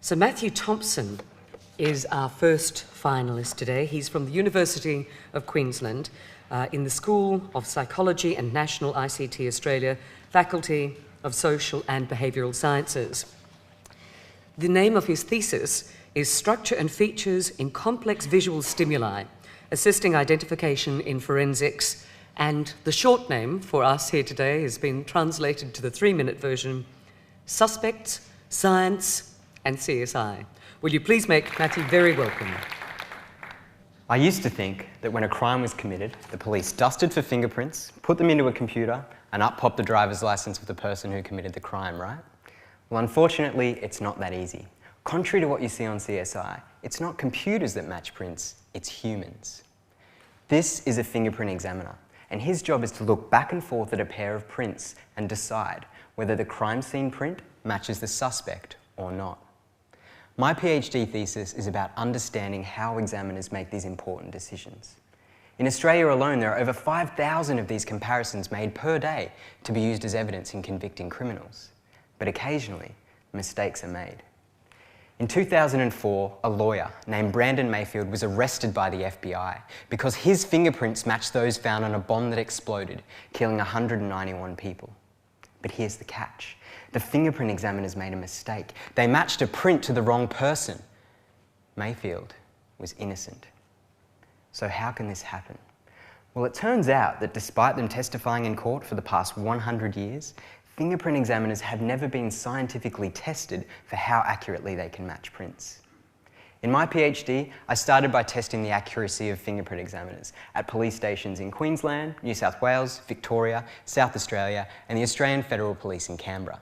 So Matthew Thompson is our first finalist today. He's from the University of Queensland in the School of Psychology and National ICT Australia, Faculty of Social and Behavioural Sciences. The name of his thesis is Structure and Features in Complex Visual Stimuli, Assisting Identification in Forensics, and the short name for us here today has been translated to the 3-minute version, Suspects, Science and CSI. Will you please make Matthew very welcome? I used to think that when a crime was committed, the police dusted for fingerprints, put them into a computer, and up popped the driver's license of the person who committed the crime, right? Well, unfortunately, it's not that easy. Contrary to what you see on CSI, it's not computers that match prints, it's humans. This is a fingerprint examiner, and his job is to look back and forth at a pair of prints and decide whether the crime scene print matches the suspect or not. My PhD thesis is about understanding how examiners make these important decisions. In Australia alone, there are over 5,000 of these comparisons made per day to be used as evidence in convicting criminals. But occasionally, mistakes are made. In 2004, a lawyer named Brandon Mayfield was arrested by the FBI because his fingerprints matched those found on a bomb that exploded, killing 191 people. But here's the catch. The fingerprint examiners made a mistake. They matched a print to the wrong person. Mayfield was innocent. So how can this happen? Well, it turns out that despite them testifying in court for the past 100 years, fingerprint examiners have never been scientifically tested for how accurately they can match prints. In my PhD, I started by testing the accuracy of fingerprint examiners at police stations in Queensland, New South Wales, Victoria, South Australia, and the Australian Federal Police in Canberra.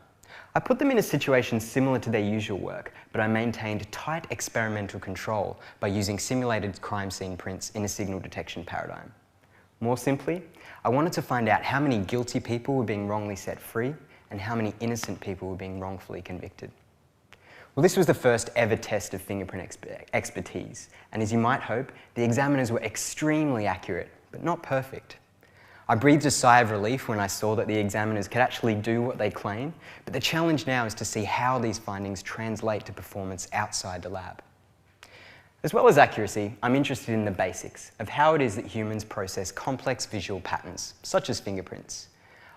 I put them in a situation similar to their usual work, but I maintained tight experimental control by using simulated crime scene prints in a signal detection paradigm. More simply, I wanted to find out how many guilty people were being wrongly set free and how many innocent people were being wrongfully convicted. Well, this was the first ever test of fingerprint expertise, and as you might hope, the examiners were extremely accurate, but not perfect. I breathed a sigh of relief when I saw that the examiners could actually do what they claim, but the challenge now is to see how these findings translate to performance outside the lab. As well as accuracy, I'm interested in the basics of how it is that humans process complex visual patterns, such as fingerprints.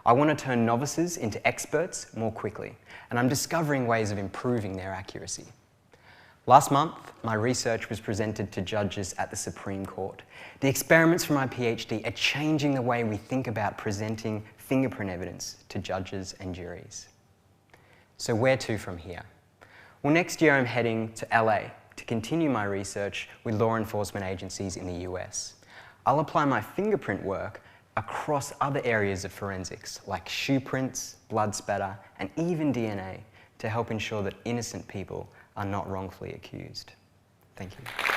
I want to turn novices into experts more quickly, and I'm discovering ways of improving their accuracy. Last month, my research was presented to judges at the Supreme Court. The experiments from my PhD are changing the way we think about presenting fingerprint evidence to judges and juries. So where to from here? Well, next year I'm heading to LA to continue my research with law enforcement agencies in the US. I'll apply my fingerprint work across other areas of forensics, like shoe prints, blood spatter, and even DNA, to help ensure that innocent people are not wrongfully accused. Thank you.